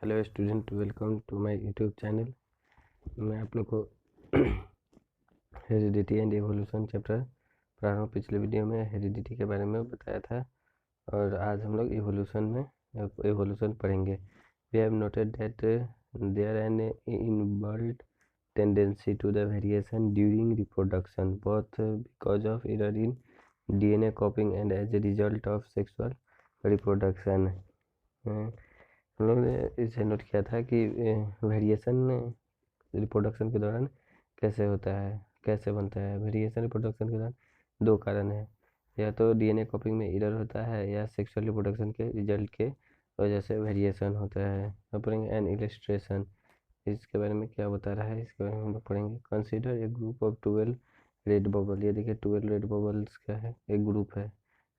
Hello student, welcome to my YouTube channel. मैं आप लोग को हेरिडिटी एंड एवोल्यूशन चैप्टर पढ़ा रहा हूँ। पिछले वीडियो में हेरिडिटी के बारे में बताया था और आज हम लोग एवोल्यूशन पढ़ेंगे। We have noted that there an inbuilt tendency to the variation during reproduction, both because of error in DNA copying and as a result of sexual reproduction. हम लोग ने इसे नोट किया था कि वेरिएशन रिप्रोडक्शन के दौरान कैसे होता है, कैसे बनता है। वेरिएशन रिप्रोडक्शन के दौरान दो कारण है, या तो डीएनए कॉपिंग में एरर होता है या सेक्सुअल रिप्रोडक्शन के रिजल्ट के वजह से वेरिएशन होता है। अपने एन इलस्ट्रेशन, इसके बारे में क्या बता रहा है इसके बारे में हम लोग पढ़ेंगे। Consider a group of 12 red bubble. ये देखिए 12 रेड बबल्स क्या है, एक ग्रुप है,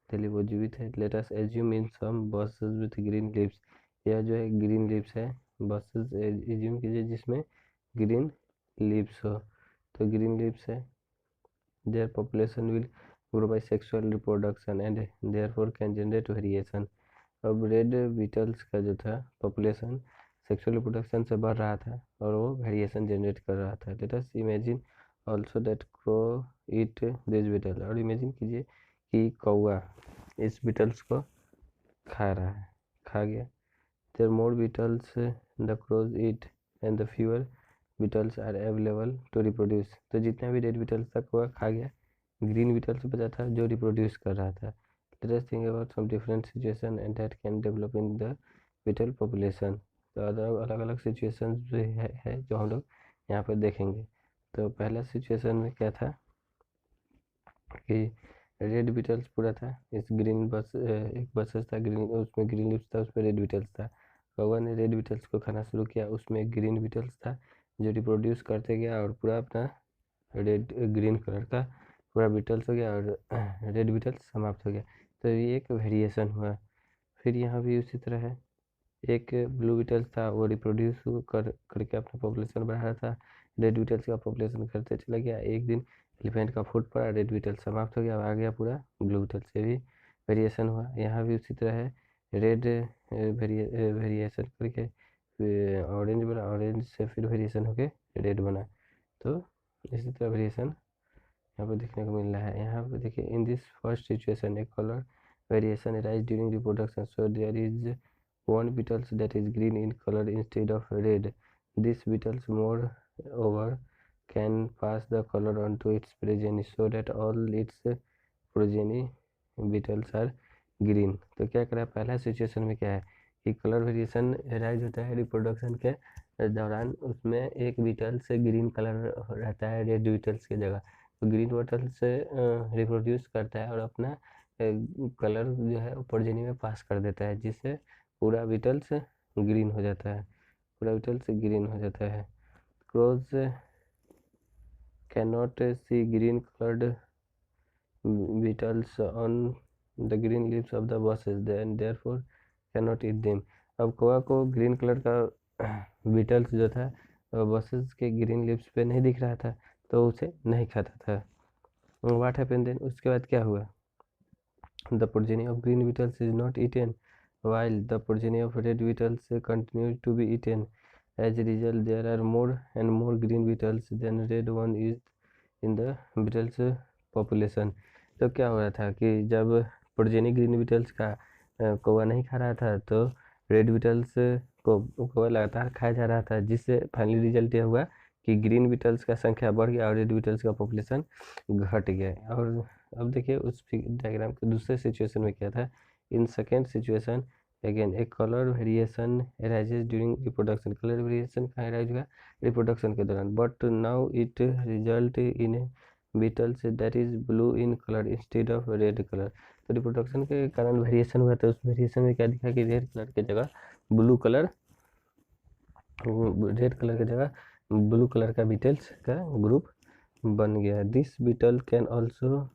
चलिए वो जीवित है। Let us assume in some bushes with green leaves. यह जो है ग्रीन लिव्स है, बसेस एज्यूम कीजिए जिसमें ग्रीन लिव्स हो, तो ग्रीन लिव्स है। Their population will grow by sexual reproduction and therefore can generate variation. अब रेड बीटल्स का जो था पॉपुलेशन सेक्सुअल रिप्रोडक्शन से बढ़ रहा था और वो वेरिएशन जनरेट कर रहा था। Let us imagine also that crow eat this beetle. और इमेजिन कीजिए कि कौआ इस बीटल्स को खा रहा है, खा गया। There more beetles the crows eat and the fewer beetles are available to reproduce. तो जितना भी रेड बीटल्स था कौआ खा गया, ग्रीन बीटल्स बचा था जो रिप्रोड्यूस कर रहा था। Let us think about some different situation and that can develop in the beetle population. तो अलग अलग सिचुएशन है जो हम लोग यहाँ पर देखेंगे। तो पहला सिचुएशन में क्या था कि रेड बीटल्स पूरा था, इस ग्रीन बस एक बसेस था ग्रीन, उसमें ग्रीन लिप्स था, उसमें रेड बीटल्स था। कौवा ने रेड बीटल्स को खाना शुरू किया, उसमें ग्रीन बीटल्स था जो रिप्रोड्यूस करते गया और पूरा अपना रेड ग्रीन कलर का पूरा बीटल्स हो गया और रेड बीटल्स समाप्त हो गया। तो ये एक वेरिएशन हुआ। फिर यहाँ भी उसी तरह है, एक ब्लू बीटल्स था वो रिप्रोड्यूस करके अपना पॉपुलेशन बढ़ा रहा था, रेड बीटल्स का पॉपुलेशन करते चला गया। एक दिन एलिफेंट का फूट पड़ा, रेड बीटल समाप्त हो गया, आ गया पूरा ब्लू बीटल से भी वेरिएशन हुआ। यहाँ भी उसी तरह है, रेड वेरिएशन करके ऑरेंज बना, ऑरेंज से फिर वेरिएशन होके रेड बना। तो इसी तरह वेरिएशन यहाँ पर देखने को मिल रहा है। यहाँ पर देखिए, in this first situation a colour variation arise during reproduction, so there is one beetles that is green in color instead of red. This beetles moreover can pass the color on to its progeny so that all its progeny beetles are green. तो क्या करा, पहला situation में क्या है कि colour variation rise होता है रिप्रोडक्शन के दौरान, उसमें एक बीटल से ग्रीन कलर रहता है रेड बीटल्स की जगह। तो ग्रीन बीटल से रिप्रोड्यूस करता है और अपना कलर जो है प्रोजेनी में पास कर देता है, जिससे पूरा बीटल्स ग्रीन हो जाता है, पूरा बीटल्स ग्रीन हो जाता है। Crows can not see green coloured beetles on the green leaves of the bushes then therefore can not eat them. अब कौवा को ग्रीन कलर का बीटल्स जो था बसेस के ग्रीन लीव्स पे नहीं दिख रहा था, तो उसे नहीं खाता था। व्हाट हैपेंड देन, उसके बाद क्या हुआ, the progeny of green beetles is not eaten while the progeny of red beetles continue to be eaten. As a result, there are more and more green beetles than red one is in the beetles population. तो क्या हो रहा था कि जब progeny green Beatles का कौवा नहीं खा रहा था, तो रेड बीटल्स को कौवा लगातार खाया जा रहा था, जिससे फाइनली रिजल्ट यह हुआ कि ग्रीन बीटल्स का संख्या बढ़ गया और रेड बीटल्स का पॉपुलेशन घट गया। और अब देखिए उस डायग्राम के दूसरे सिचुएशन में क्या था। In second situation, again a color variation arises during reproduction. Color variation कहाँ arise हुआ, reproduction के दौरान, but now it result in a beetles that is blue in color instead of red color. तो reproduction के कारण variation हुआ, तो उस वेरिएशन में क्या दिखा कि रेड कलर की जगह ब्लू कलर, रेड कलर की जगह ब्लू कलर का बीटल्स का ग्रुप बन गया। This beetle can also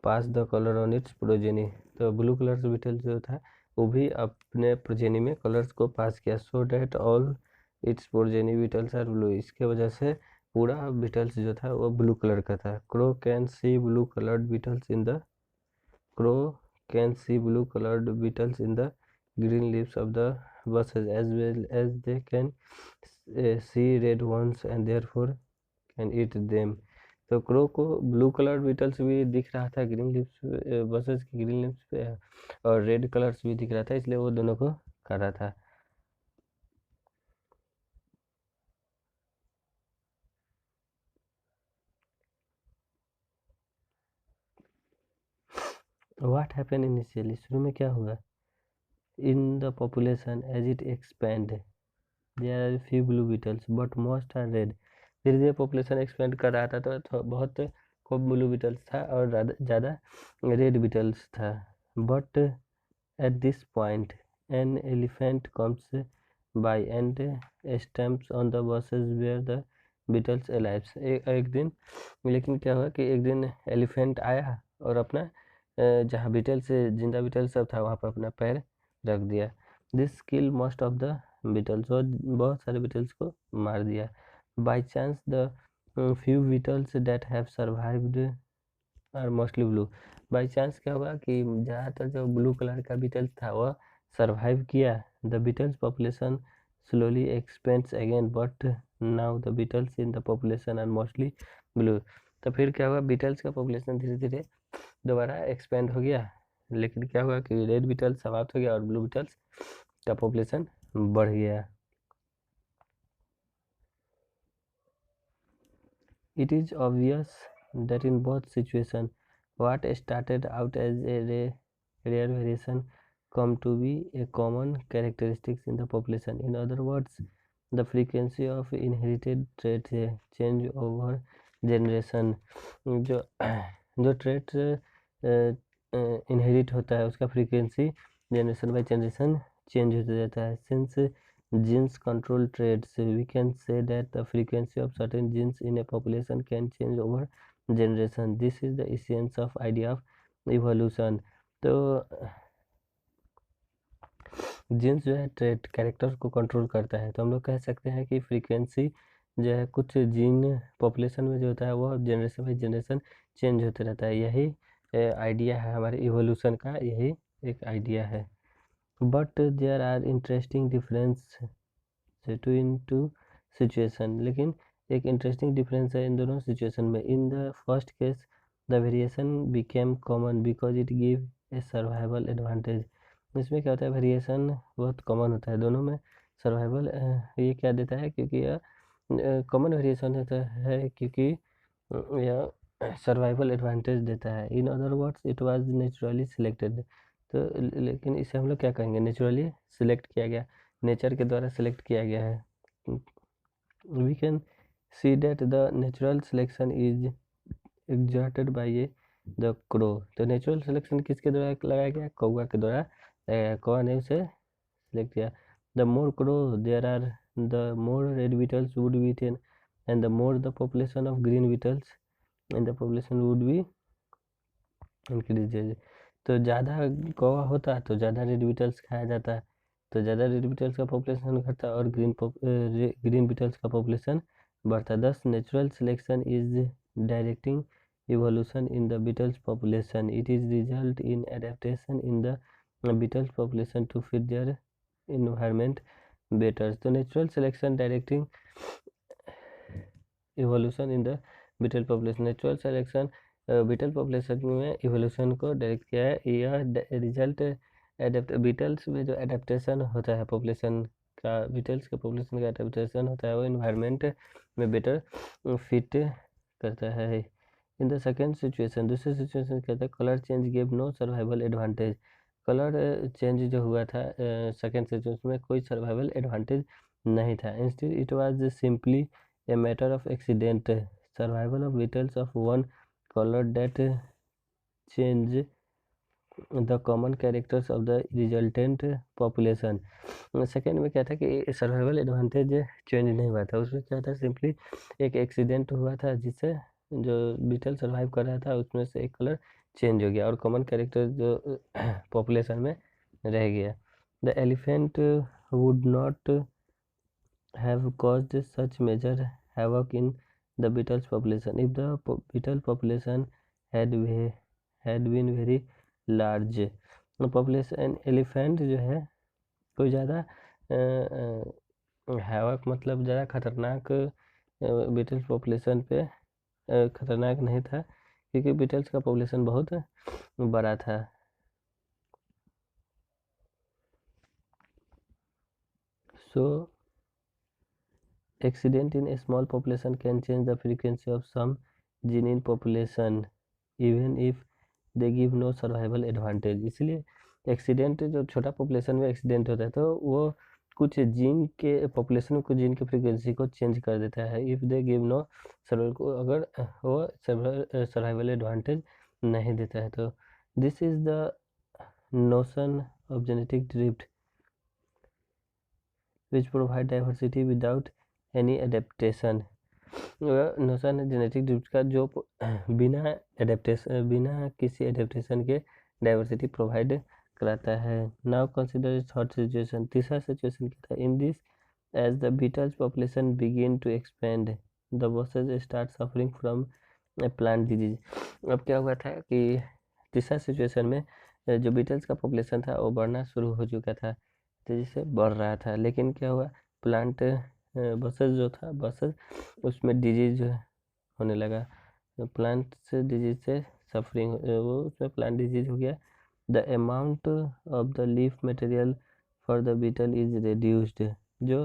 pass the colour on its progeny. तो ब्लू कलर बीटल जो था वो भी अपने प्रोजेनी में कलर्स को पास किया, so that all its progeny beetles are blue. इसके वजह से पूरा बीटल्स जो था वो ब्लू कलर का था। Crow can see blue coloured beetles in the crow can see blue coloured beetles in the green leaves of the buses as well as they can see red ones and therefore can eat them. तो crow को blue colour Beatles भी दिख रहा था green lips buses की green lips पे, और red colours भी दिख रहा था, इसलिए वो दोनों को खा रहा था. What happened initially? शुरू में क्या हुआ? In the population as it expand, there are few blue beetles but most are red. धीरे धीरे पॉपुलेशन एक्सपेंड कर रहा था तो बहुत खूब ब्लू बीटल्स था और ज़्यादा रेड बीटल्स था. But at this point an elephant comes by and stamps on the buses where the beetles alive. एक दिन लेकिन क्या हुआ कि एक दिन एलिफेंट आया और अपना जहाँ बीटल्स जिंदा बीटल्स सब था वहाँ पर अपना पैर रख दिया. This kill most of the beetles, और बहुत सारे बीटल्स को मार दिया. By chance the few beetles that have survived are mostly blue. By chance क्या हुआ कि ज़्यादातर जो ब्लू कलर का बीटल्स था वह सर्वाइव किया. The beetles population slowly expands again but now the beetles in the population are mostly blue. तो फिर क्या हुआ, बीटल्स का पॉपुलेशन धीरे धीरे दोबारा एक्सपेंड हो गया, लेकिन क्या हुआ कि रेड बीटल्स समाप्त हो गया और ब्लू बीटल्स का पॉपुलेशन बढ़ गया. It is obvious that in both situations what started out as a rare variation come to be a common characteristics in the population. In other words, the frequency of inherited traits change over generation. जो जो trait inherit होता है उसका frequency generation by generation change होता जाता है. Since genes control traits, we can say that the frequency of certain genes in a population can change over generation. This is the essence of idea of evolution. तो jeans जो है trait character को control करता है, तो हम लोग कह सकते हैं कि फ्रीक्वेंसी जो है कुछ जीन पॉपुलेशन में जो होता है वो जनरेशन बाई जनरेशन चेंज होते रहता है. यही आइडिया है हमारे इवोल्यूशन का, यही एक आइडिया है. But there are interesting difference between two situation, लेकिन एक इंटरेस्टिंग डिफरेंस है इन दोनों सिचुएशन में. In the first case the variation became common because it give a survival advantage. इसमें क्या होता है, वेरिएशन बहुत कॉमन होता है दोनों में. सर्वाइवल ये क्या देता है, क्योंकि यह कॉमन वेरिएशन होता है क्योंकि यह सर्वाइवल एडवांटेज देता है. In other words it was naturally selected. तो लेकिन इसे हम लोग क्या कहेंगे, नेचुरली सिलेक्ट किया गया, नेचर के द्वारा सिलेक्ट किया गया है. We can see that the natural selection is exerted by the crow. तो नेचुरल सिलेक्शन किसके द्वारा लगाया गया, कौवा के द्वारा लगाया. कौवा ने उसे सिलेक्ट किया. The more crow there are the more red beetles would be eaten and the more the population of green beetles and the population would be increase. तो ज़्यादा कौवा होता तो ज़्यादा रेड बीटल्स खाया जाता, तो ज़्यादा रेड बीटल्स का पॉपुलेशन घटता और ग्रीन बीटल्स का पॉपुलेशन बढ़ता. दस natural selection is directing evolution in the beetles population. It is result in adaptation in the beetles population to fit their environment better. तो natural selection directing evolution in the beetle population. natural selection beetle population में evolution को direct किया है. यह result Beatles में जो adaptation होता है पॉपुलेशन का, बीटल्स के पॉपुलेशन का एडेप्टेशन होता है वो इन्वायरमेंट में बेटर फिट करता है. इन द सेकेंड सिचुएशन, दूसरी सिचुएशन कहता है colour change give no survival advantage. Colour change जो हुआ था सेकेंड सिचुएशन में कोई सर्वाइवल एडवांटेज नहीं था. Instead it was simply a matter of accident. Survival of beetles of one colour that change the common characters of the resultant population. Second में क्या था कि सर्वाइवल एडवांटेज चेंज नहीं हुआ था, उसमें क्या था सिंपली एक एक्सीडेंट हुआ था जिससे जो बीटल सर्वाइव कर रहा था उसमें से एक कलर चेंज हो गया और कॉमन कैरेक्टर जो पॉपुलेशन में रह गया. The elephant would not have caused such major havoc in the beetles population if the beetle population had been very large. Population elephant जो है कोई ज़्यादा हैवक मतलब ज़्यादा खतरनाक बीटल्स पॉपुलेशन पे खतरनाक नहीं था, क्योंकि बीटल्स का पॉपुलेशन बहुत बड़ा था। So accident in a small population can change the frequency of some gene in population even if they give no survival advantage। इसलिए एक्सीडेंट जो छोटा पॉपुलेशन में एक्सीडेंट होता है तो वो कुछ जीन के पॉपुलेशन में कुछ जीन की फ्रीक्वेंसी को चेंज कर देता है। If they give no survival को, अगर वो सर्वाइवल एडवांटेज नहीं देता है तो। This is the notion of genetic drift which provide diversity without any adaptation। Notion है जेनेटिक ड्रिफ्ट का जो बिना किसी एडेप्टेशन के डाइवर्सिटी प्रोवाइड कराता है। Now consider third situation. तीसरा सिचुएशन क्या था? In this as the beetles population begin to expand the bushes start suffering from plant disease. अब क्या हुआ था कि तीसरा सिचुएशन में जो बीटल्स का पॉपुलेशन था वो बढ़ना शुरू हो चुका था, तेजी से बढ़ रहा था, लेकिन क्या हुआ, प्लांट बसेज जो था बसेज उसमें डिजीज होने लगा, प्लांट से डिजीज से सफरिंग वो उसमें प्लांट डिजीज हो गया। The amount of the leaf material for the beetle is reduced. जो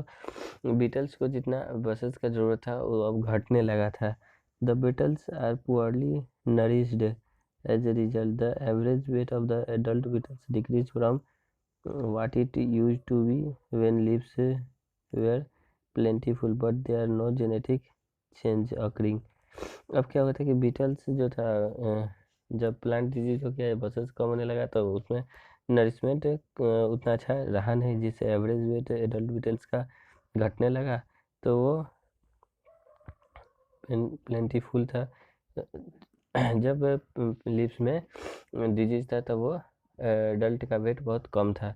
बीटल्स को जितना बसेज का ज़रूरत था वो अब घटने लगा था। The beetles are poorly nourished as a result. The average weight of the adult beetles decrease from what it used to be when leaves were plentiful but there are no genetic change occurring। अब क्या होता है कि Beatles जो था जब plant disease हो गया, बसेस कम होने लगा तो उसमें नरिशमेंट उतना अच्छा रहा नहीं, जिससे एवरेज वेट एडल्ट बीटल्स का घटने लगा, तो वो प्लेंटीफुल था। जब लीव्स में डिजीज था तब वो एडल्ट का वेट बहुत कम था,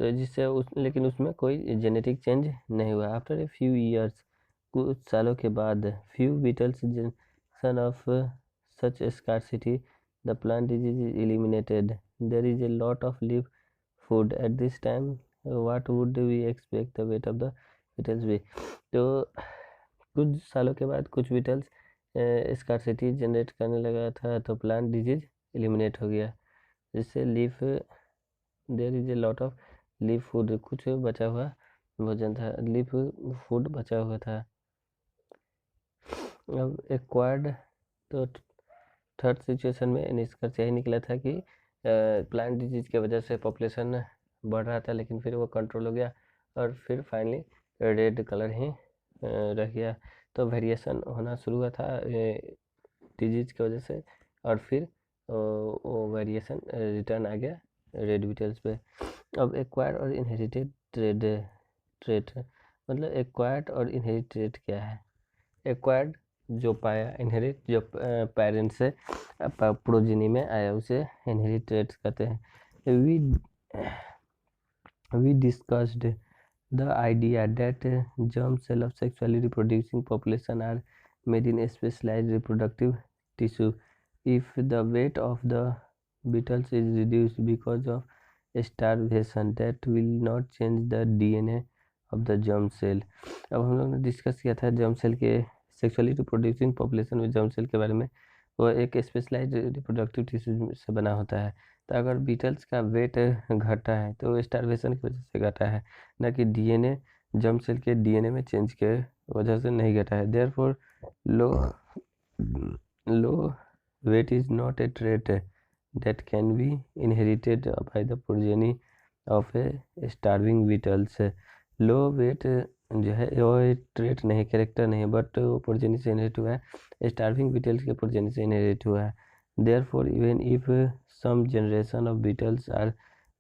तो जिससे लेकिन उसमें कोई जेनेटिक चेंज नहीं हुआ। आफ्टर ए फ्यू ईयर्स, कुछ सालों के बाद, few beetles generation of such scarcity the plant disease is eliminated. There is a lot of leaf food at this time, what would we expect the weight of the beetles भी। तो कुछ सालों के बाद कुछ बीटल्स स्कार्सिटी जनरेट करने लगा था, तो प्लांट डिजीज एलिमिनेट हो गया, जिससे leaf there is a lot of leaf food, कुछ बचा हुआ भोजन था, लीफ फूड बचा हुआ था। अब एक्वायर्ड, तो थर्ड सिचुएशन में निष्कर्ष यही निकला था कि प्लांट डिजीज की वजह से पॉपुलेशन बढ़ रहा था, लेकिन फिर वो कंट्रोल हो गया और फिर फाइनली रेड कलर ही रह गया। तो वेरिएशन होना शुरू हुआ था डिजीज की वजह से, और फिर वो वेरिएशन रिटर्न आ गया रेड बीटल्स पे। अब एक्वायर्ड और इनहेरिटेड ट्रेट मतलब एक्वायर्ड और इनहेरिट ट्रेट क्या है? एक्वायर्ड जो पाया, इनहेरिट जो पेरेंट्स से प्रोजेनी में आया, उसे इनहेरिट ट्रेट कहते हैं। We discussed the idea that germ cell of sexually reproducing population are made in a specialized reproductive tissue. If the weight of the beetles is reduced because of starvation, that will not change the DNA of the germ cell। अब हम लोग ने discuss किया था germ cell के sexually reproducing population में germ cell के बारे में। वो एक स्पेशलाइज्ड रिप्रोडक्टिव टिश्यू से बना होता है, तो अगर बीटल्स का वेट घटा है तो स्टार्वेशन की वजह से घटा है, न कि डीएनए जर्म सेल के डीएनए में चेंज के वजह से नहीं घटा है। Therefore low weight is not a trait that can be inherited by the progeny of a starving beetles. Low weight जो है वो एक ट्रेट नहीं, कैरेक्टर नहीं, बट वो प्रोजेनी से इनहेरिट हुआ है, स्टार्विंग बीटल्स के प्रोजेनी से इनहेरिट हुआ है। Therefore even if some generation of beetles are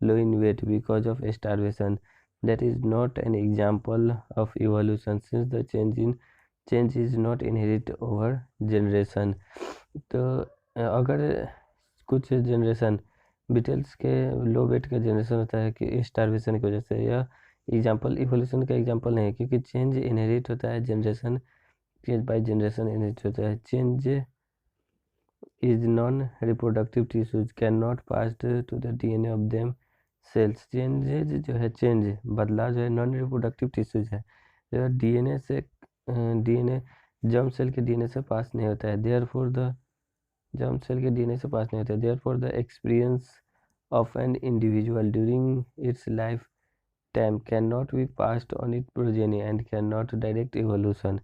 low in weight because of starvation, that is not an example of evolution, since the change is not inherit over generation। तो अगर कुछ generation Beatles के लो wait का generation होता है कि starvation की वजह से, यह एग्जाम्पल इवोल्यूशन का एग्जाम्पल नहीं है, क्योंकि चेंज इनहेरिट होता है, generation change by generation inherit होता है। Change is non-reproductive tissues cannot pass to the DNA of them cells. Changes जो है, चेंज बदलाव जो है नॉन रिप्रोडक्टिव टिश्यूज है, जो डीएनए से डीएनए जर्म सेल के डीएनए से पास नहीं होता है, देयरफॉर द जर्म सेल के डीएनए से पास नहीं होता है, therefore the experience of an individual during its life time can not be passed on it progeny and can not direct evolution.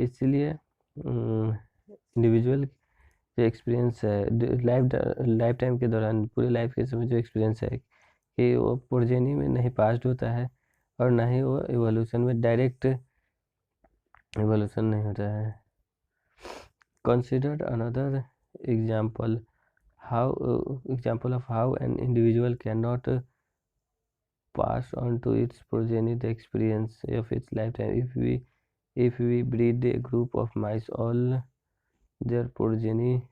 इसलिए इंडिविजुअल जो एक्सपीरियंस है लाइफ टाइम के दौरान, पूरे लाइफ के समय जो एक्सपीरियंस है कि वो प्रोजेनी में नहीं पास्ड होता है और ना ही वो इवोल्यूशन में डायरेक्ट इवोल्यूशन नहीं होता है। Considered another example of how an individual cannot pass on to its progeny the experience of its lifetime. If we breed a group of mice, all their progeny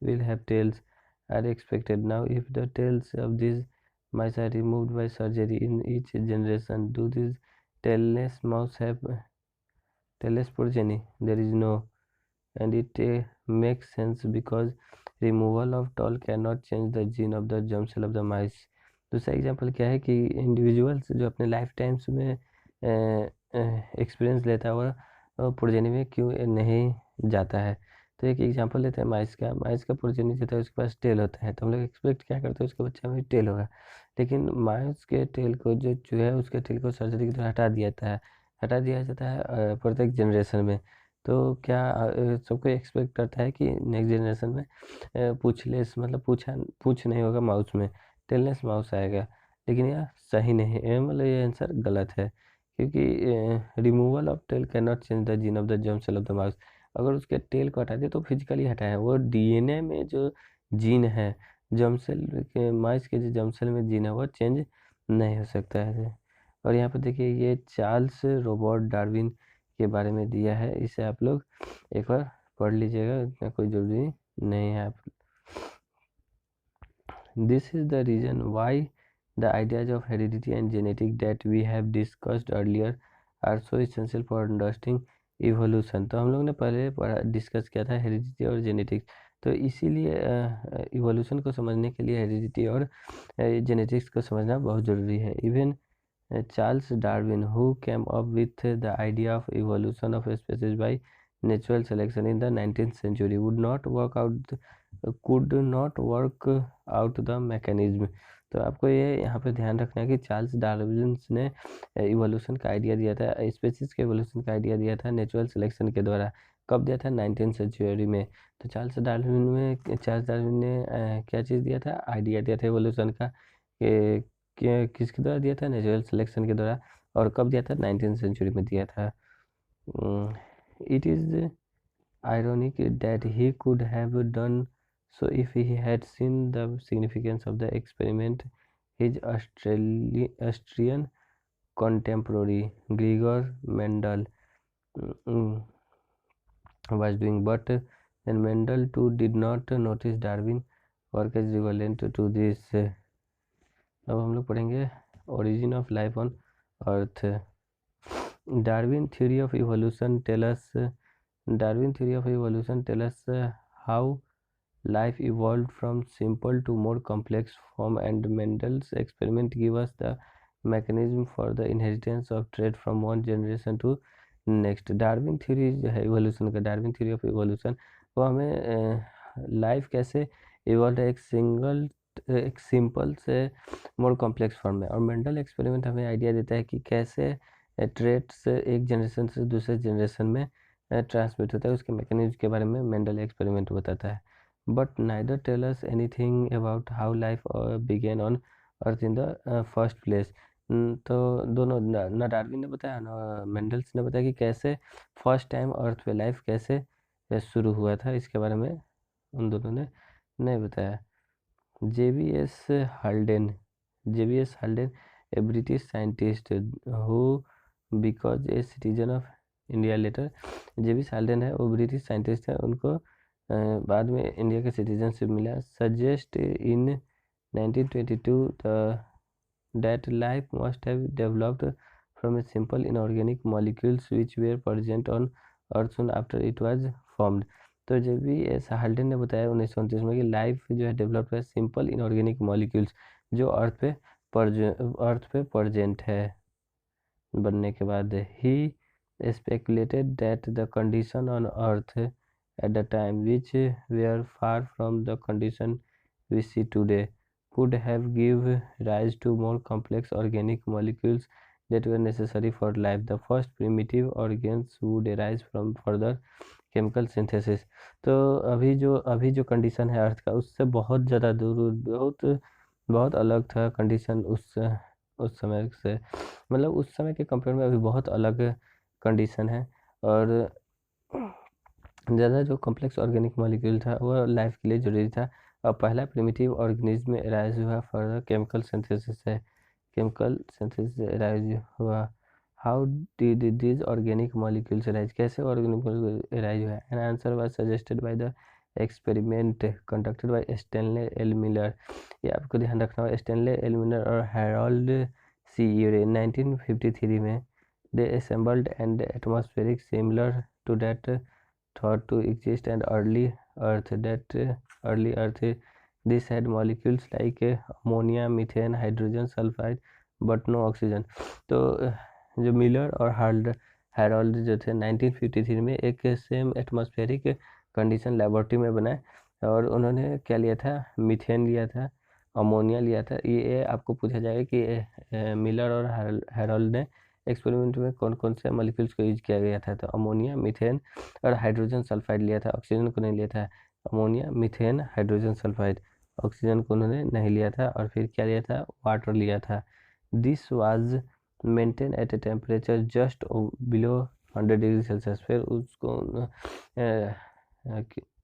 will have tails are expected. Now, if the tails of these mice are removed by surgery in each generation, do these tailless mouse have tailless progeny? There is no, and it makes sense because removal of tail cannot change the gene of the germ cell of the mice. दूसरा example क्या है कि individuals जो अपने life times में experience लेता है वो प्रोजेनी में क्यों नहीं जाता है। तो एक एग्जांपल लेते हैं माइस का प्रोजेनी जो था उसके पास टेल होता है, तो हम लोग एक्सपेक्ट क्या करते हैं उसके बच्चे में टेल होगा, लेकिन माइस के टेल को जो चूहा है उसके टेल को सर्जरी की तरह हटा दिया जाता है प्रत्येक जनरेशन में। तो क्या सबको एक्सपेक्ट करता है कि नेक्स्ट जनरेशन में पूछलेस मतलब पूछ नहीं होगा माउस में, टेललेस माउस आएगा, लेकिन यह सही नहीं है, मतलब ये आंसर गलत है, क्योंकि removal of tail can not change the gene of the germ cell of the mouse. अगर उसके टेल को हटा दिया तो फिजिकली हटाया, वो डीएनए में जो जीन है जर्म सेल के माउस के जो जर्म सेल में जीन है वो चेंज नहीं हो सकता है। और यहाँ पर देखिए ये चार्ल्स रोबर्ट डार्विन के बारे में दिया है, इसे आप लोग एक बार पढ़ लीजिएगा, इतना कोई जरूरी नहीं है। This is the reason why the ideas of heredity and genetic that we have discussed earlier are so essential for understanding evolution। तो हम लोग ने पहले डिस्कस किया था हेरिडिटी और जेनेटिक्स, तो इसीलिए इवोल्यूशन को समझने के लिए हेरिडिटी और जेनेटिक्स को समझना बहुत ज़रूरी है। Even Charles Darwin, who came up with the idea of evolution of species by natural selection in the 19th century, could not work out the mechanism। तो आपको ये यहाँ पे ध्यान रखना है कि चार्ल्स डार्विन ने इवोल्यूशन का आइडिया दिया था, स्पेसीज के इवोल्यूशन का आइडिया दिया था नेचुरल सिलेक्शन के द्वारा। कब दिया था? 19th सेंचुरी में। तो चार्ल्स डार्विन ने क्या चीज़ दिया था? आइडिया दिया था इवोल्यूशन का, कि किसके द्वारा दिया था? नेचुरल सिलेक्शन के द्वारा। और कब दिया था? 19th सेंचुरी में दिया था। It is ironic that he could have done so if he had seen the significance of the experiment his Austrian contemporary Gregor Mendel was doing, but then Mendel too did not notice Darwin work as equivalent to this। अब हम लोग पढ़ेंगे origin of life on earth। Darwin theory of evolution tell us how life evolved from simple to more complex form, and Mendel's experiment give us the mechanism for the inheritance of trait from one generation to next। Darwin theory जो है evolution का, Darwin theory of evolution, वो हमें life कैसे evolve है एक simple से more complex form में, और मेंडल एक्सपेरिमेंट हमें आइडिया देता है कि कैसे ट्रेट्स एक जनरेशन से दूसरे जनरेशन में ट्रांसमिट होता है, उसके मैकेनिज्म के बारे में मेंडल एक्सपेरिमेंट बताता है। But neither tell us anything about how life began on earth in the first place. तो दोनों ना डार्विन ने बताया ना मेंडल्स ने बताया कि कैसे फर्स्ट टाइम अर्थ पे लाइफ कैसे शुरू हुआ था, इसके बारे में उन दोनों ने नहीं बताया। JBS Halden, a British scientist who because a citizen of India letter, JBS Haldane है वो ब्रिटिश साइंटिस्ट है, उनको बाद में इंडिया का सिटीजनशिप मिला। Suggest in 1922 that life must have developed from a simple inorganic molecules which were present on earth soon after it was formed। तो JBS Haldane ने बताया 1929 में कि लाइफ जो है डेवलप है सिंपल इनऑर्गेनिक मॉलिक्यूल्स जो अर्थ पे अर्थ पे प्रेजेंट है बनने के बाद। ही speculated that the condition on earth at the time, which were far from the condition we see today, could have give rise to more complex organic molecules that were necessary for life. The first primitive organs would arise from further chemical synthesis। तो अभी जो condition है अर्थ का उससे बहुत ज़्यादा दूर, बहुत बहुत अलग था कंडीशन उस समय से, मतलब उस समय के कंपेयर में अभी बहुत अलग कंडीशन है। और ज़्यादा जो कॉम्प्लेक्स ऑर्गेनिक मॉलिक्यूल था वो लाइफ के लिए जरूरी था। और पहला प्रिमिटिव ऑर्गेनिज्म में राइज हुआ फर्दर केमिकल सिंथेसिस है, केमिकल सिंथेसिस राइज हुआ। How did this organic molecules rise, कैसे ऑर्गेनिक मॉलिक्यूल राइज हुआ? An answer was suggested by the experiment conducted by Stanley L Miller. ये आपको ध्यान रखना होगा, स्टैनले एल मिलर और हैरोल्ड सी यूरे 1953 में they assembled an atmospheric similar to that thought to exist and early earth, this had molecules like ammonia, methane, hydrogen sulfide but no oxygen। तो जो Miller और हैरोल्ड जो थे 1953 में एक सेम एटमॉस्फेरिक कंडीशन लेबोरेटरी में बनाए, और उन्होंने क्या लिया था, मीथेन लिया था, अमोनिया लिया था। ये आपको पूछा जाएगा कि मिलर और हैरोल्ड ने एक्सपेरिमेंट में कौन कौन से मॉलिक्यूल्स को यूज किया गया था। तो अमोनिया, मीथेन और हाइड्रोजन सल्फाइड लिया था, ऑक्सीजन को नहीं लिया था। Ammonia, methane, hydrogen sulphide, oxygen को उन्होंने नहीं लिया था। और फिर क्या लिया था, वाटर लिया था। This was maintain at a temperature just below 100 degree Celsius. फिर उसको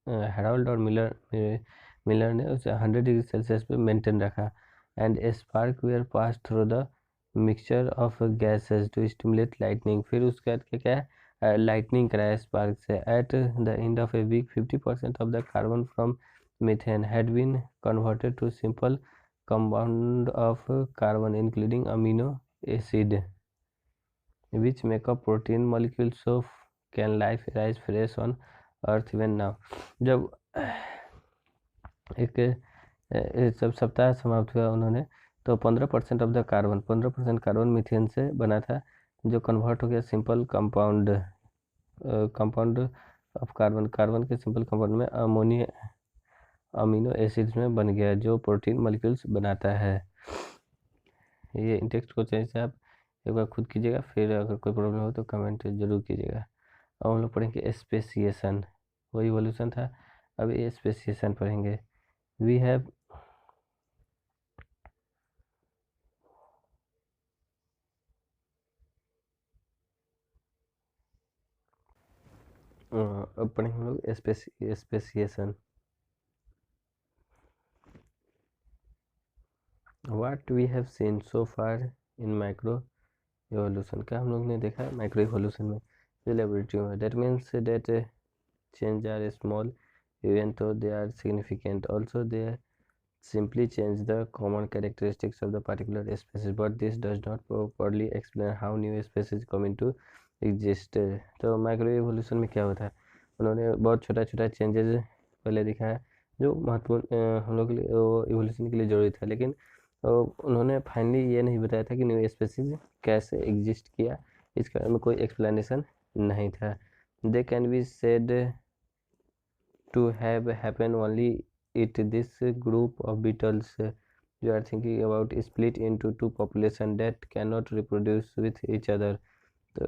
हेरोल्ड और मिलर ने उसे 100 डिग्री सेल्सियस पे मेंटेन रखा। And spark were pass through the mixture of gases to stimulate lightning. फिर उसके बाद क्या है, लाइटनिंग कराया स्पार्क से। At the end of a week 50% of the carbon from methane had been converted to simple compound of carbon including amino acid which make up protein molecules। so can life arise fresh on earth even now। जब जब सप्ताह समाप्त हुआ उन्होंने, तो 15% of the carbon, 15% carbon methane से बना था, जो कन्वर्ट हो गया सिंपल कंपाउंड ऑफ कार्बन के सिंपल कंपाउंड में अमीनो एसिड्स में बन गया, जो प्रोटीन मॉलिक्यूल्स बनाता है। ये इन टेक्स्ट को चेंज से आप एक बार खुद कीजिएगा, फिर अगर कोई प्रॉब्लम हो तो कमेंट जरूर कीजिएगा। अब हम लोग पढ़ेंगे स्पेसिएशन, वो इवोल्यूशन था, अब ये स्पेसिएशन पढ़ेंगे। वी हैव अब पढ़ेंगे हम लोग speciation. What we have seen so far in micro evolution, क्या हम लोग ने देखा है माइक्रो इवोल्यूशन में, लेबोरेटरी में। That means that change are small even though they are significant, also they simply change the common characteristics of the particular species, but this does not properly explain how new species come into exist। तो micro evolution में क्या होता है, उन्होंने बहुत छोटा छोटा changes पहले दिखाया जो महत्वपूर्ण हम लोग के लिए इवोल्यूशन के लिए जरूरी था, लेकिन उन्होंने फाइनली ये नहीं बताया था कि न्यू स्पेसीज कैसे एग्जिस्ट किया, इसके बारे में कोई एक्सप्लेनेशन नहीं था। They can be said to have happen only it this group of beetles you are thinking about split into two population that cannot reproduce with each other। so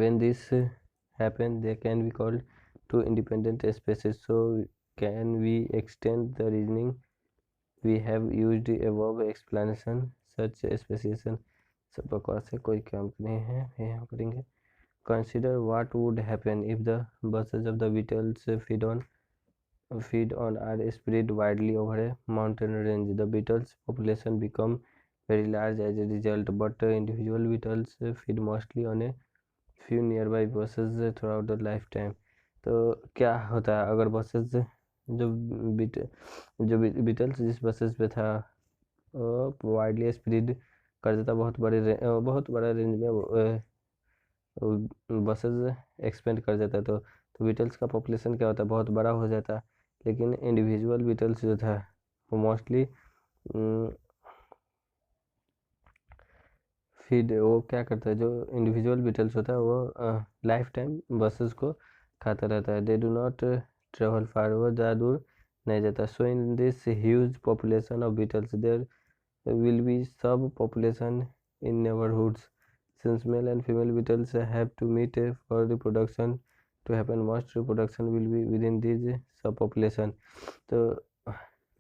when this happen they can be called two independent species। so can we extend the reasoning we have used above explanation such speciation। सब बकवास है, कोई काम नहीं है, ये हम करेंगे। consider what would happen if the buses of the beetles feed on are spread widely over a mountain range। the beetles population become very large as a result, but individual beetles feed mostly on a few nearby buses throughout the lifetime। तो क्या होता है अगर buses जो Beatles जिस buses पे था widely spread कर देता, बहुत बड़ा रेंज में बसेस एक्सपेंड कर देता, तो बीटल्स का पॉपुलेशन क्या होता है, बहुत बड़ा हो जाता। लेकिन इंडिविजुअल बीटल्स जो था वो मोस्टली फीड, वो क्या करता है, जो इंडिविजुअल बीटल्स होता है वो लाइफ टाइम बसेस को खाता रहता है। They do not travel far, वो ज़्यादा दूर नहीं जाता। So in this huge population of beetles there will be subpopulation in neighborhoods. Since male and female beetles have to meet for reproduction to happen, most reproduction will be within these subpopulation. तो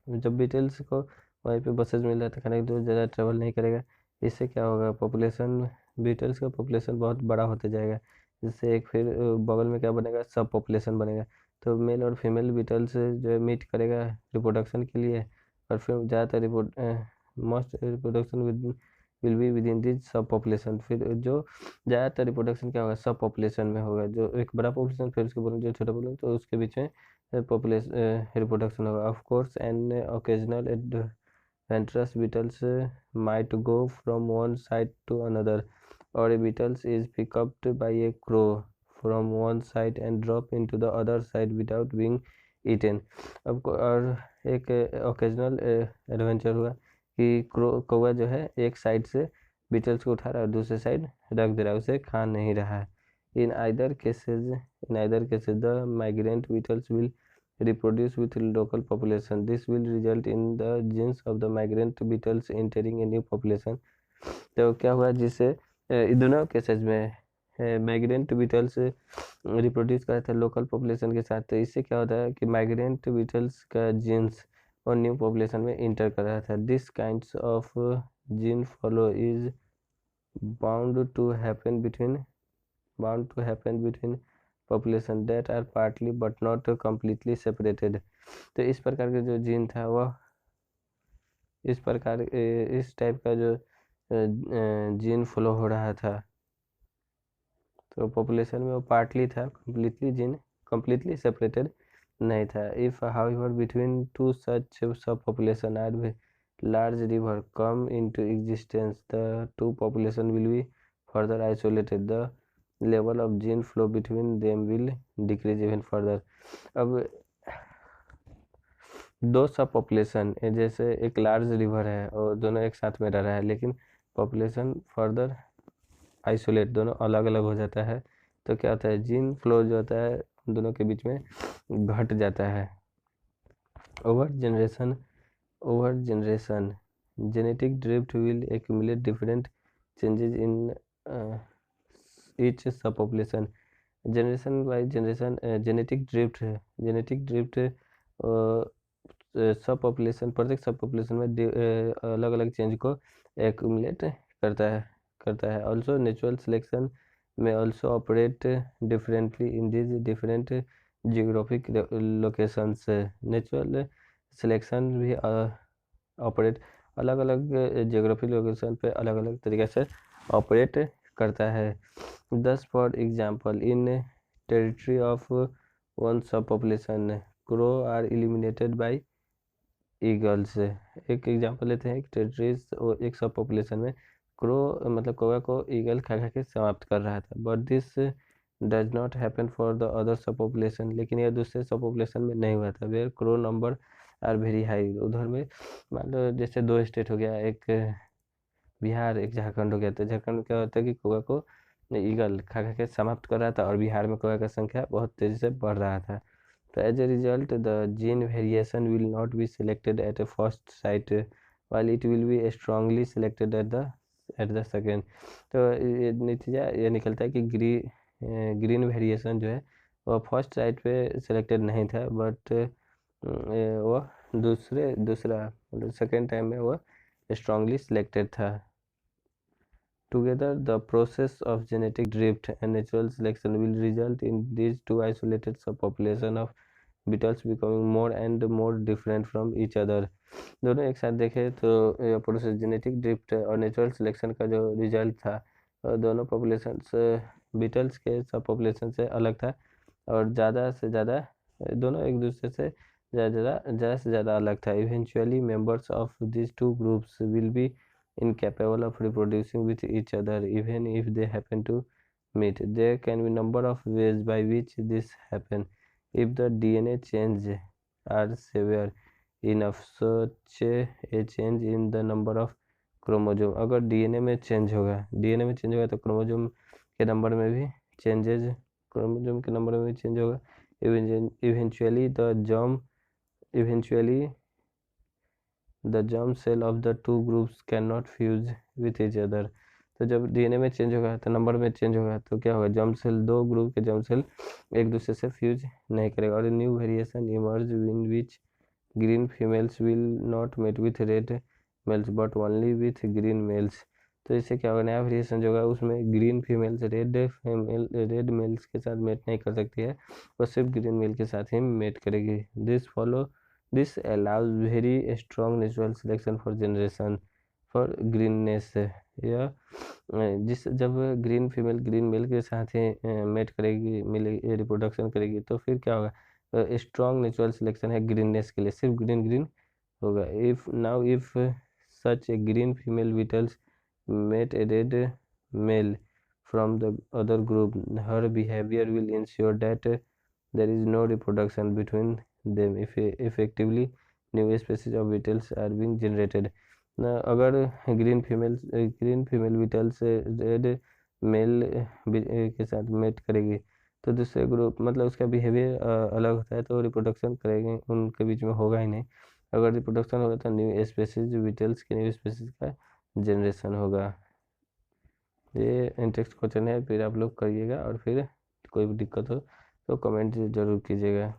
जब Beatles को वहीं पे buses मिल जाता है खाने तो ज़्यादा ट्रेवल नहीं करेगा, इससे क्या होगा, पॉपुलेशन, बीटल्स का पॉपुलेशन बहुत बड़ा होते जाएगा, जिससे एक फिर बगल में क्या बनेगा, सब पॉपुलेशन बनेगा। तो मेल और फीमेल बीटल्स जो है मीट करेगा रिप्रोडक्शन के लिए, और फिर ज़्यादातर most reproduction will be with in this सब पॉपुलेशन। फिर जो ज़्यादातर रिप्रोडक्शन क्या होगा, सब पॉपुलेशन में होगा। जो एक बड़ा पॉपुलेशन फिर उसके बोलो जो छोटा पॉपुलेशन, तो उसके बीच में पॉपुलेशन रिप्रोडक्शन होगा। Of course an occasional adventurous beetles might go from one side to another, और a beetles is picked up by a crow from one side and drop into the other side without being eaten. अब और एक occasional adventure हुआ कि कौवा जो है एक साइड से बीटल्स को उठा रहा है और दूसरे साइड रख दे रहा है, उसे खा नहीं रहा है। In either cases the migrant beetles will reproduce with local population. This will result in the genes of the migrant beetles entering a new population. तो क्या हुआ, जिससे दोनों केसेज में माइग्रेंट बीटल्स रिप्रोड्यूस कर रहे थे लोकल पॉपुलेशन के साथ, तो इससे क्या होता है कि माइग्रेंट बीटल्स का जीन्स और न्यू पॉपुलेशन में इंटर कर रहा था। This kinds of gene flow is bound to happen between population that are partly but not completely separated. तो इस प्रकार का जो जीन था वह इस टाइप का जो जीन फ्लो हो रहा था, तो पॉपुलेशन में वो पार्टली था, कम्प्लीटली सेपरेटेड नहीं था। If however between two such sub population are large river come into existence, the two population will be further isolated. The level of gene flow between them will decrease even further. अब दो सब population, जैसे एक large river है और दोनों एक साथ में रह रहा है, लेकिन पॉपुलेशन फर्दर आइसोलेट, दोनों अलग अलग हो जाता है, तो क्या होता है, जीन फ्लो जो होता है दोनों के बीच में घट जाता है। Over generation genetic drift will accumulate different changes in each subpopulation. Generation by generation genetic drift सब पॉपुलेशन, प्रत्येक सब पॉपुलेशन में अलग अलग चेंज को एक्यूमुलेट करता है। ऑल्सो नेचुरल सिलेक्शन में also operate differently in this different geographic locations. Natural selection भी ऑपरेट अलग अलग जियोग्राफिक लोकेशन पे अलग अलग तरीके से ऑपरेट करता है। Thus, for example, in territory of one subpopulation, crow are eliminated by eagles. एक एग्जांपल लेते हैं कि टेरिटरीज एक सब पॉपुलेशन में क्रो मतलब कौवा को ईगल खा खा के समाप्त कर रहा था। But this does not happen for the other sub population, लेकिन यह दूसरे सब पॉपुलेशन में नहीं हुआ था। Where crow number are very high, उधर में मान लो जैसे दो स्टेट हो गया, एक बिहार एक झारखंड हो गया, तो झारखंड में क्या होता है कि कौवा को ईगल खा खा के समाप्त कर रहा था और बिहार में कौवा का संख्या बहुत तेजी से बढ़ रहा था। तो as a result the gene variation will not be selected at a first site while it will be strongly selected at the second. तो ये नतीजा ये निकलता है कि ग्रीन वेरिएशन जो है वह फर्स्ट साइट पे सिलेक्टेड नहीं था, बट वह दूसरा मतलब सेकेंड टाइम में वह स्ट्रांगली सिलेक्टेड था। Together, the process of genetic drift and natural selection will result in these two isolated subpopulations of beetles becoming more and more different from each other. दोनों एक साथ देखें तो यह प्रोसेस जेनेटिक ड्रिफ्ट और natural selection का जो result था, दोनों पॉपुलेशंस बीटल्स के सब पॉपुलेशन से अलग था, और ज़्यादा से ज़्यादा दोनों एक दूसरे से ज़्यादा से ज़्यादा अलग था। Eventually, members of these two groups will be incapable of reproducing with each other even if they happen to meet. There can be number of ways by which this happen. If the DNA change are severe enough, such a change in the number of chromosome. अगर DNA में change होगा तो chromosome के number में भी chromosome के number में भी चेंज होगा। Eventually the germ cell of the two groups can not fuse with each other. तो जब डीएनए में चेंज होगा तो नंबर में चेंज होगा तो क्या होगा, जर्म सेल, दो ग्रुप के जर्म सेल एक दूसरे से फ्यूज नहीं करेगा। और new variation emerge in which green females will not mate with red males but only with green males. तो इससे क्या होगा, नया वेरिएशन जो होगा उसमें ग्रीन फीमेल्स रेड मेल्स के साथ मेट नहीं कर सकती है, वो सिर्फ ग्रीन मेल के साथ ही मेट करेगी। This allows very strong natural selection for generation for greenness. या जब ग्रीन फीमेल ग्रीन मेल के साथ ही मेट करेगी, मिलेगी, रिप्रोडक्शन करेगी, तो फिर क्या होगा, स्ट्रॉन्ग नेचुरल सिलेक्शन है ग्रीननेस के लिए, सिर्फ ग्रीन ग्रीन होगा। If such a green female beetles mate a red male from the other group, her behavior will ensure that there is no reproduction between them. Effectively new species of beetles are being generated. अगर green female beetles red male के साथ met करेगी तो दूसरे group, मतलब उसका behaviour अलग होता है, तो रिप्रोडक्शन करेंगे, उनके बीच में होगा ही नहीं। अगर रिप्रोडक्शन होगा तो न्यू स्पेसीज बीटल्स के न्यू स्पेसीज का जनरेशन होगा। ये इंटरेस्ट क्वेश्चन है, फिर आप लोग करिएगा और फिर कोई भी दिक्कत हो तो कमेंट ज़रूर कीजिएगा।